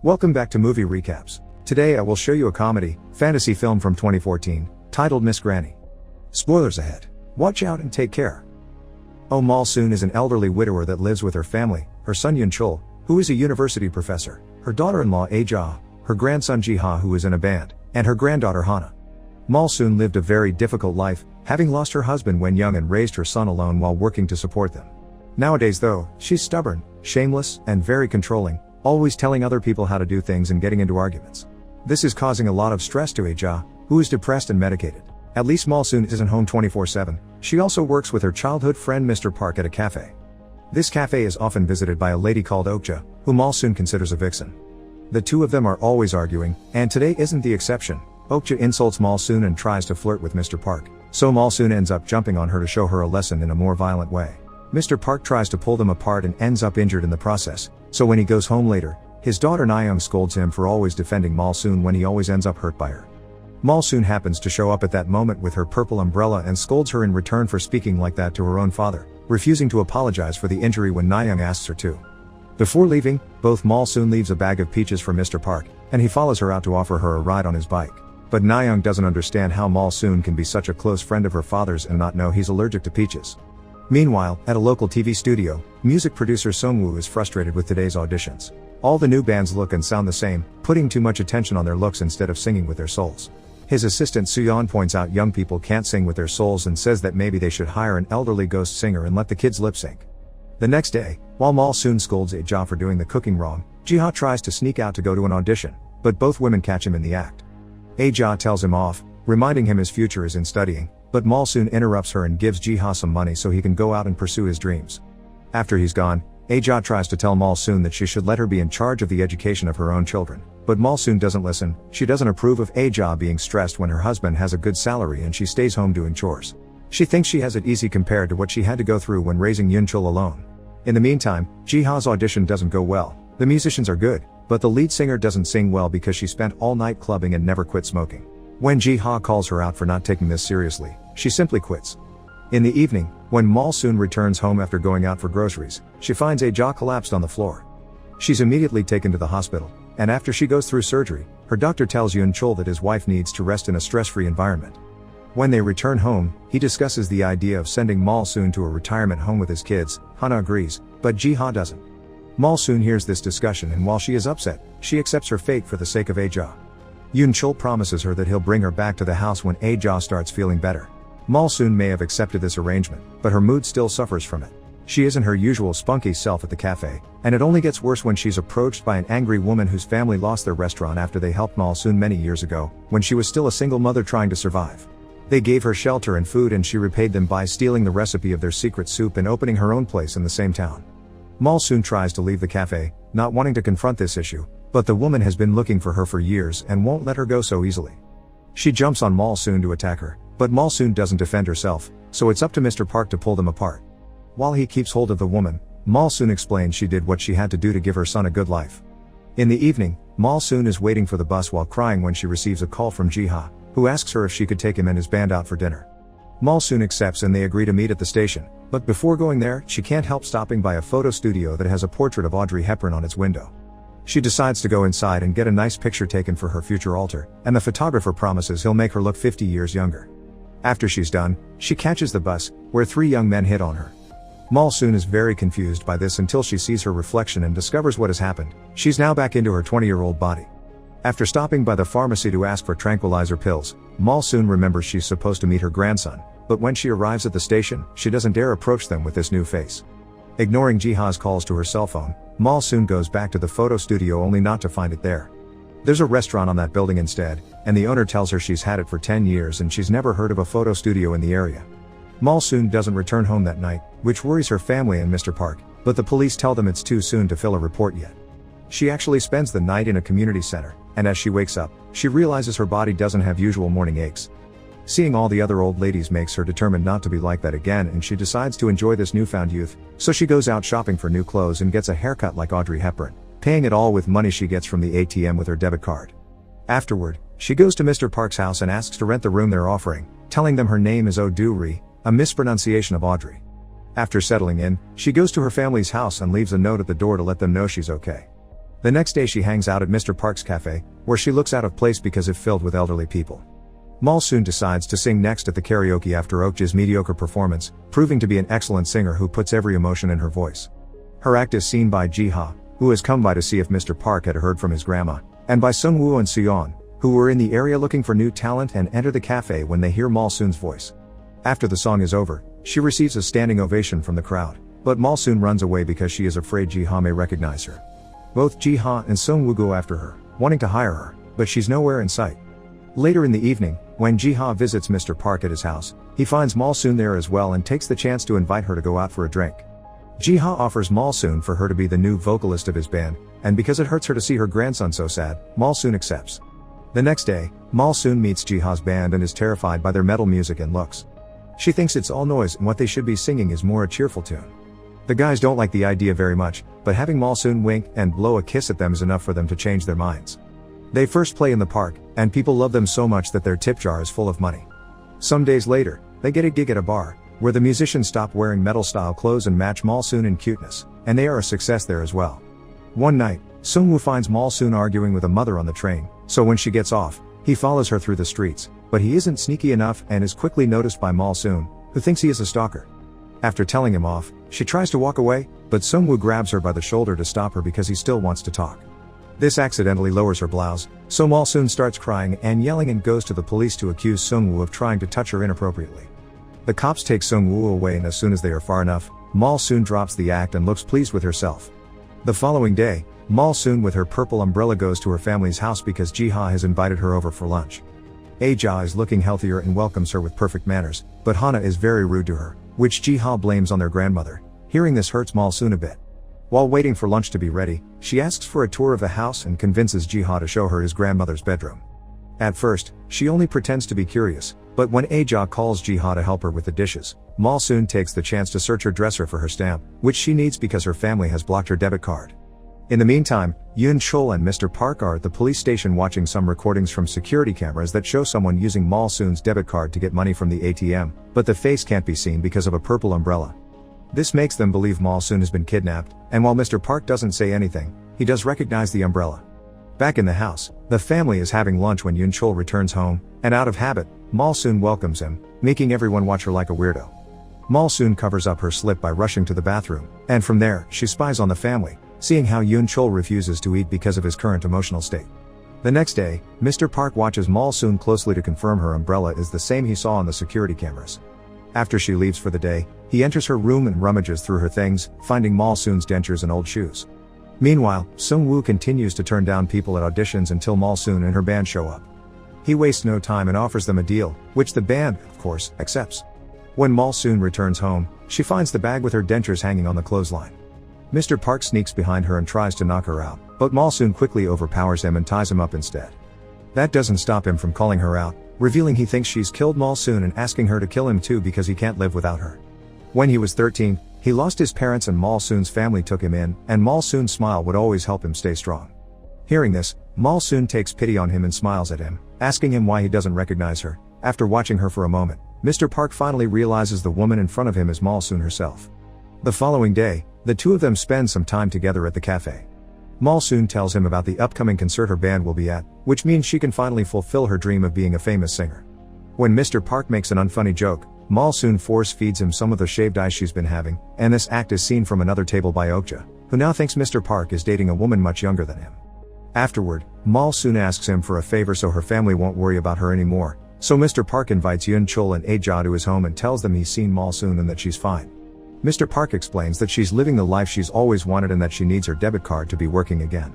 Welcome back to Movie Recaps. Today I will show you a comedy, fantasy film from 2014, titled Miss Granny. Spoilers ahead. Watch out and take care. Oh Mal-soon is an elderly widower that lives with her family, her son Yun-chul, who is a university professor, her daughter-in-law Aja, her grandson Ji-ha who is in a band, and her granddaughter Hana. Mal-soon lived a very difficult life, having lost her husband when young and raised her son alone while working to support them. Nowadays though, she's stubborn, shameless, and very controlling, always telling other people how to do things and getting into arguments. This is causing a lot of stress to Aja, who is depressed and medicated. At least Mal-soon isn't home 24/7, she also works with her childhood friend Mr. Park at a cafe. This cafe is often visited by a lady called Okja, who Mal-soon considers a vixen. The two of them are always arguing, and today isn't the exception. Okja insults Mal-soon and tries to flirt with Mr. Park, so Mal-soon ends up jumping on her to show her a lesson in a more violent way. Mr. Park tries to pull them apart and ends up injured in the process, so when he goes home later, his daughter Nayoung scolds him for always defending Mal-soon when he always ends up hurt by her. Mal-soon happens to show up at that moment with her purple umbrella and scolds her in return for speaking like that to her own father, refusing to apologize for the injury when Nayoung asks her to. Before leaving, both Mal-soon leaves a bag of peaches for Mr. Park, and he follows her out to offer her a ride on his bike. But Nayoung doesn't understand how Mal-soon can be such a close friend of her father's and not know he's allergic to peaches. Meanwhile, at a local TV studio, music producer Sungwoo is frustrated with today's auditions. All the new bands look and sound the same, putting too much attention on their looks instead of singing with their souls. His assistant Suyeon points out young people can't sing with their souls and says that maybe they should hire an elderly ghost singer and let the kids lip sync. The next day, while Mal-soon scolds Aja for doing the cooking wrong, Ji-ha tries to sneak out to go to an audition, but both women catch him in the act. Aja tells him off, reminding him his future is in studying, but Mal-soon interrupts her and gives Ji-ha some money so he can go out and pursue his dreams. After he's gone, Aja tries to tell Mal-soon that she should let her be in charge of the education of her own children, but Mal-soon doesn't listen. She doesn't approve of Aja being stressed when her husband has a good salary and she stays home doing chores. She thinks she has it easy compared to what she had to go through when raising Yun-chul alone. In the meantime, Ji-ha's audition doesn't go well. The musicians are good, but the lead singer doesn't sing well because she spent all night clubbing and never quit smoking. When Ji-ha calls her out for not taking this seriously, she simply quits. In the evening, when Mal-soon returns home after going out for groceries, she finds Aja collapsed on the floor. She's immediately taken to the hospital, and after she goes through surgery, her doctor tells Yun-chul that his wife needs to rest in a stress-free environment. When they return home, he discusses the idea of sending Mal-soon to a retirement home with his kids. Hana agrees, but Ji-ha doesn't. Mal-soon hears this discussion and while she is upset, she accepts her fate for the sake of Aja. Yun-chul promises her that he'll bring her back to the house when Aja starts feeling better. Mal-soon may have accepted this arrangement, but her mood still suffers from it. She isn't her usual spunky self at the cafe, and it only gets worse when she's approached by an angry woman whose family lost their restaurant after they helped Mal-soon many years ago, when she was still a single mother trying to survive. They gave her shelter and food and she repaid them by stealing the recipe of their secret soup and opening her own place in the same town. Mal-soon tries to leave the cafe, not wanting to confront this issue, but the woman has been looking for her for years and won't let her go so easily. She jumps on Mal-soon to attack her, but Mal-soon doesn't defend herself, so it's up to Mr. Park to pull them apart. While he keeps hold of the woman, Mal-soon explains she did what she had to do to give her son a good life. In the evening, Mal-soon is waiting for the bus while crying when she receives a call from Ji-ha, who asks her if she could take him and his band out for dinner. Mal-soon accepts and they agree to meet at the station, but before going there, she can't help stopping by a photo studio that has a portrait of Audrey Hepburn on its window. She decides to go inside and get a nice picture taken for her future altar, and the photographer promises he'll make her look 50 years younger. After she's done, she catches the bus, where 3 young men hit on her. Mal-soon is very confused by this until she sees her reflection and discovers what has happened. She's now back into her 20-year-old body. After stopping by the pharmacy to ask for tranquilizer pills, Mal-soon remembers she's supposed to meet her grandson, but when she arrives at the station, she doesn't dare approach them with this new face. Ignoring Ji-ha's calls to her cell phone, Mal-soon goes back to the photo studio only not to find it there. There's a restaurant on that building instead, and the owner tells her she's had it for 10 years and she's never heard of a photo studio in the area. Mal-soon doesn't return home that night, which worries her family and Mr. Park, but the police tell them it's too soon to fill a report yet. She actually spends the night in a community center, and as she wakes up, she realizes her body doesn't have usual morning aches. Seeing all the other old ladies makes her determined not to be like that again and she decides to enjoy this newfound youth, so she goes out shopping for new clothes and gets a haircut like Audrey Hepburn, paying it all with money she gets from the ATM with her debit card. Afterward, she goes to Mr. Park's house and asks to rent the room they're offering, telling them her name is Oh-do-ri, a mispronunciation of Audrey. After settling in, she goes to her family's house and leaves a note at the door to let them know she's okay. The next day she hangs out at Mr. Park's cafe, where she looks out of place because it's filled with elderly people. Malsoon decides to sing next at the karaoke after Okja's mediocre performance, proving to be an excellent singer who puts every emotion in her voice. Her act is seen by Ji-ha, who has come by to see if Mr. Park had heard from his grandma, and by Sung-woo and Seon, who were in the area looking for new talent and enter the cafe when they hear Malsoon's voice. After the song is over, she receives a standing ovation from the crowd, but Malsoon runs away because she is afraid Ji-ha may recognize her. Both Ji-ha and Sung-woo go after her, wanting to hire her, but she's nowhere in sight. Later in the evening, when Ji-ha visits Mr. Park at his house, he finds Malsoon there as well and takes the chance to invite her to go out for a drink. Ji-ha offers Malsoon for her to be the new vocalist of his band, and because it hurts her to see her grandson so sad, Malsoon accepts. The next day, Malsoon meets Ji-ha's band and is terrified by their metal music and looks. She thinks it's all noise and what they should be singing is more a cheerful tune. The guys don't like the idea very much, but having Malsoon wink and blow a kiss at them is enough for them to change their minds. They first play in the park, and people love them so much that their tip jar is full of money. Some days later, they get a gig at a bar, where the musicians stop wearing metal-style clothes and match Malsoon in cuteness, and they are a success there as well. One night, Sung-woo finds Malsoon arguing with a mother on the train, so when she gets off, he follows her through the streets, but he isn't sneaky enough and is quickly noticed by Malsoon, who thinks he is a stalker. After telling him off, she tries to walk away, but Sung-woo grabs her by the shoulder to stop her because he still wants to talk. This accidentally lowers her blouse, so Malsoon starts crying and yelling and goes to the police to accuse Sung-woo of trying to touch her inappropriately. The cops take Sung-woo away, and as soon as they are far enough, Malsoon drops the act and looks pleased with herself. The following day, Malsoon with her purple umbrella goes to her family's house because Ji-ha has invited her over for lunch. Aja is looking healthier and welcomes her with perfect manners, but Hana is very rude to her, which Ji-ha blames on their grandmother. Hearing this hurts Malsoon a bit. While waiting for lunch to be ready, she asks for a tour of the house and convinces Ji-ha to show her his grandmother's bedroom. At first, she only pretends to be curious, but when Aja calls Ji-ha to help her with the dishes, Malsoon takes the chance to search her dresser for her stamp, which she needs because her family has blocked her debit card. In the meantime, Yoon Chol and Mr. Park are at the police station watching some recordings from security cameras that show someone using Malsoon's debit card to get money from the ATM, but the face can't be seen because of a purple umbrella. This makes them believe Malsoon has been kidnapped, and while Mr. Park doesn't say anything, he does recognize the umbrella. Back in the house, the family is having lunch when Yoon Chol returns home, and out of habit, Malsoon welcomes him, making everyone watch her like a weirdo. Malsoon covers up her slip by rushing to the bathroom, and from there, she spies on the family, seeing how Yoon Chol refuses to eat because of his current emotional state. The next day, Mr. Park watches Malsoon closely to confirm her umbrella is the same he saw on the security cameras. After she leaves for the day, he enters her room and rummages through her things, finding Malsoon's dentures and old shoes. Meanwhile, Sung-woo continues to turn down people at auditions until Malsoon and her band show up. He wastes no time and offers them a deal, which the band, of course, accepts. When Malsoon returns home, she finds the bag with her dentures hanging on the clothesline. Mr. Park sneaks behind her and tries to knock her out, but Malsoon quickly overpowers him and ties him up instead. That doesn't stop him from calling her out, revealing he thinks she's killed Malsoon and asking her to kill him too because he can't live without her. When he was 13, he lost his parents and Malsoon's family took him in, and Malsoon's smile would always help him stay strong. Hearing this, Malsoon takes pity on him and smiles at him, asking him why he doesn't recognize her. After watching her for a moment, Mr. Park finally realizes the woman in front of him is Malsoon herself. The following day, the two of them spend some time together at the cafe. Malsoon tells him about the upcoming concert her band will be at, which means she can finally fulfill her dream of being a famous singer. When Mr. Park makes an unfunny joke, Malsoon force feeds him some of the shaved ice she's been having, and this act is seen from another table by Okja, who now thinks Mr. Park is dating a woman much younger than him. Afterward, Malsoon asks him for a favor so her family won't worry about her anymore, so Mr. Park invites Yoon Chol and Aja to his home and tells them he's seen Malsoon and that she's fine. Mr. Park explains that she's living the life she's always wanted and that she needs her debit card to be working again.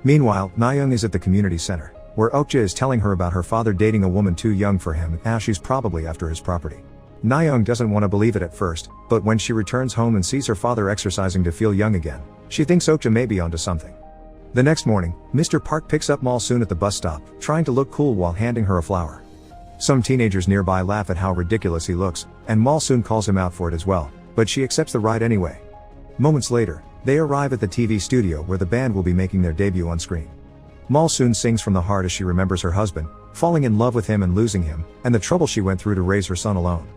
Meanwhile, Nayoung is at the community center, where Okja is telling her about her father dating a woman too young for him and how she's probably after his property. Nayoung doesn't want to believe it at first, but when she returns home and sees her father exercising to feel young again, she thinks Okja may be onto something. The next morning, Mr. Park picks up Malsoon at the bus stop, trying to look cool while handing her a flower. Some teenagers nearby laugh at how ridiculous he looks, and Malsoon calls him out for it as well, but she accepts the ride anyway. Moments later, they arrive at the TV studio where the band will be making their debut on screen. Malsoon sings from the heart as she remembers her husband, falling in love with him and losing him, and the trouble she went through to raise her son alone.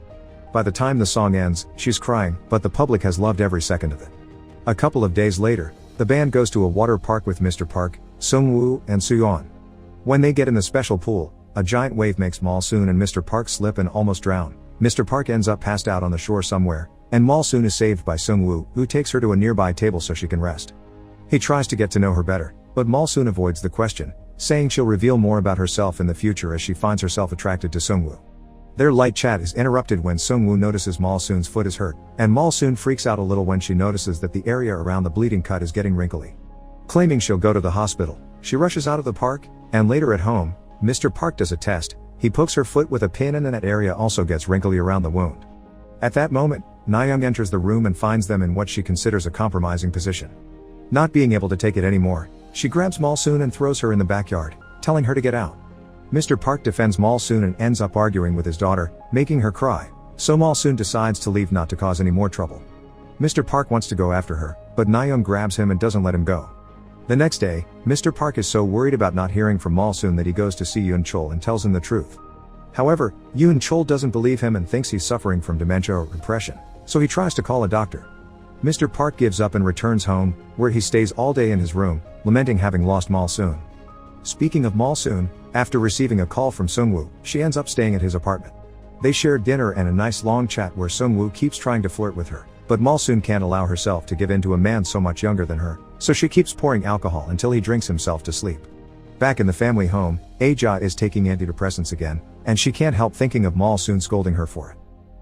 By the time the song ends, she's crying, but the public has loved every second of it. A couple of days later, the band goes to a water park with Mr. Park, Sung-woo, and Soo-yeon. When they get in the special pool, a giant wave makes Mal-soon and Mr. Park slip and almost drown. Mr. Park ends up passed out on the shore somewhere, and Mal-soon is saved by Sung-woo, who takes her to a nearby table so she can rest. He tries to get to know her better, but Mal-soon avoids the question, saying she'll reveal more about herself in the future as she finds herself attracted to Sung-woo. Their light chat is interrupted when Sung-woo notices Mal-soon's foot is hurt, and Mal-soon freaks out a little when she notices that the area around the bleeding cut is getting wrinkly. Claiming she'll go to the hospital, she rushes out of the park, and later at home, Mr. Park does a test. He pokes her foot with a pin and that area also gets wrinkly around the wound. At that moment, Na-young enters the room and finds them in what she considers a compromising position. Not being able to take it anymore, she grabs Mal-soon and throws her in the backyard, telling her to get out. Mr. Park defends Mal-soon and ends up arguing with his daughter, making her cry, so Mal-soon decides to leave not to cause any more trouble. Mr. Park wants to go after her, but Na-young grabs him and doesn't let him go. The next day, Mr. Park is so worried about not hearing from Mal-soon that he goes to see Yoon-chul and tells him the truth. However, Yoon-chul doesn't believe him and thinks he's suffering from dementia or depression, so he tries to call a doctor. Mr. Park gives up and returns home, where he stays all day in his room, lamenting having lost Mal-soon. Speaking of Mal-soon, after receiving a call from Sung-woo, she ends up staying at his apartment. They share dinner and a nice long chat where Sung-woo keeps trying to flirt with her, but Mal-soon can't allow herself to give in to a man so much younger than her, so she keeps pouring alcohol until he drinks himself to sleep. Back in the family home, Aja is taking antidepressants again, and she can't help thinking of Mal-soon scolding her for it.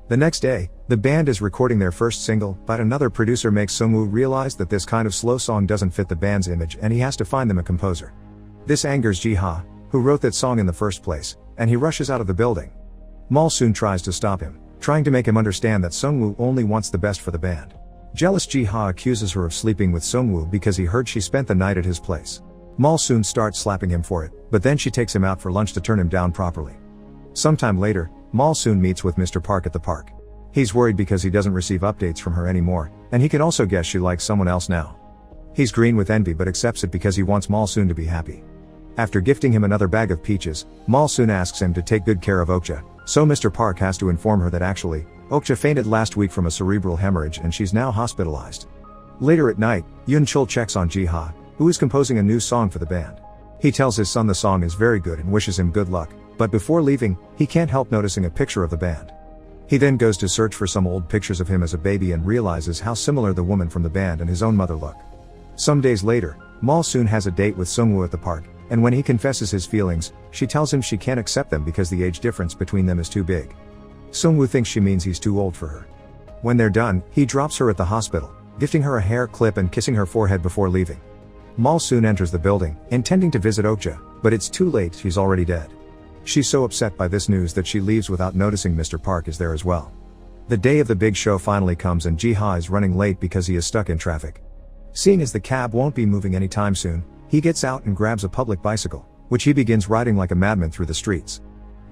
The next day, the band is recording their first single, but another producer makes Sung-woo realize that this kind of slow song doesn't fit the band's image and he has to find them a composer. This angers Ji-ha, who wrote that song in the first place, and he rushes out of the building. Mal-soon tries to stop him, trying to make him understand that Sung-woo only wants the best for the band. Jealous Ji-ha accuses her of sleeping with Sung-woo because he heard she spent the night at his place. Mal-soon starts slapping him for it, but then she takes him out for lunch to turn him down properly. Sometime later, Mal-soon meets with Mr. Park at the park. He's worried because he doesn't receive updates from her anymore, and he can also guess she likes someone else now. He's green with envy but accepts it because he wants Mal-soon to be happy. After gifting him another bag of peaches, Mal-soon asks him to take good care of Okja, so Mr. Park has to inform her that actually, Okja fainted last week from a cerebral hemorrhage and she's now hospitalized. Later at night, Yoon-chul checks on Ji-ha, who is composing a new song for the band. He tells his son the song is very good and wishes him good luck, but before leaving, he can't help noticing a picture of the band. He then goes to search for some old pictures of him as a baby and realizes how similar the woman from the band and his own mother look. Some days later, Mal-soon has a date with Sung-woo at the park, and when he confesses his feelings, she tells him she can't accept them because the age difference between them is too big. Sung-woo thinks she means he's too old for her. When they're done, he drops her at the hospital, gifting her a hair clip and kissing her forehead before leaving. Mal-soon enters the building, intending to visit Okja, but it's too late, she's already dead. She's so upset by this news that she leaves without noticing Mr. Park is there as well. The day of the big show finally comes and Ji-ha is running late because he is stuck in traffic. Seeing as the cab won't be moving anytime soon, he gets out and grabs a public bicycle, which he begins riding like a madman through the streets.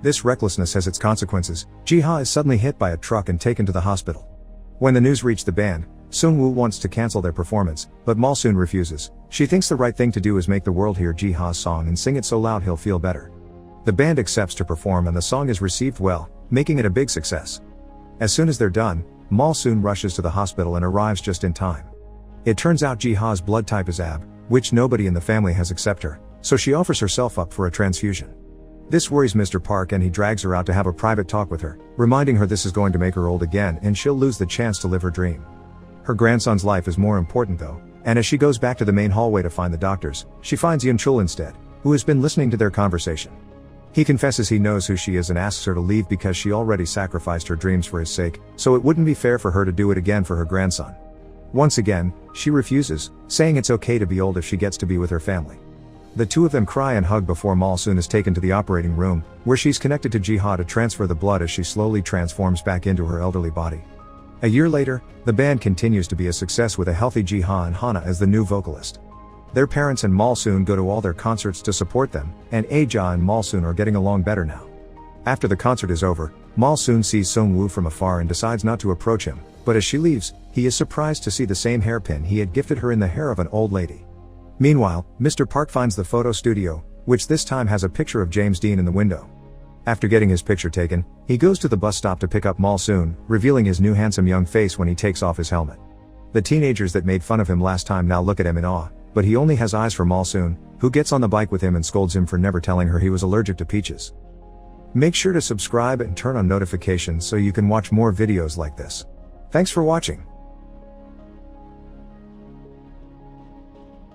This recklessness has its consequences. Ji-ha is suddenly hit by a truck and taken to the hospital. When the news reached the band, Sung-woo wants to cancel their performance, but Mal-soon refuses. She thinks the right thing to do is make the world hear Ji-ha's song and sing it so loud he'll feel better. The band accepts to perform and the song is received well, making it a big success. As soon as they're done, Mal-soon rushes to the hospital and arrives just in time. It turns out Ji-ha's blood type is AB, which nobody in the family has except her, so she offers herself up for a transfusion. This worries Mr. Park and he drags her out to have a private talk with her, reminding her this is going to make her old again and she'll lose the chance to live her dream. Her grandson's life is more important though, and as she goes back to the main hallway to find the doctors, she finds Yoon-chul instead, who has been listening to their conversation. He confesses he knows who she is and asks her to leave because she already sacrificed her dreams for his sake, so it wouldn't be fair for her to do it again for her grandson. Once again, she refuses, saying it's okay to be old if she gets to be with her family. The two of them cry and hug before Mal-soon is taken to the operating room, where she's connected to Ji-ha to transfer the blood as she slowly transforms back into her elderly body. A year later, the band continues to be a success with a healthy Ji-ha and Hana as the new vocalist. Their parents and Mal-soon go to all their concerts to support them, and Aja and Mal-soon are getting along better now. After the concert is over, Mal-soon sees Sung-woo from afar and decides not to approach him, but as she leaves, he is surprised to see the same hairpin he had gifted her in the hair of an old lady. Meanwhile, Mr. Park finds the photo studio, which this time has a picture of James Dean in the window. After getting his picture taken, he goes to the bus stop to pick up Mal-soon, revealing his new handsome young face when he takes off his helmet. The teenagers that made fun of him last time now look at him in awe, but he only has eyes for Malsoon, who gets on the bike with him and scolds him for never telling her he was allergic to peaches. Make sure to subscribe and turn on notifications so you can watch more videos like this. Thanks for watching.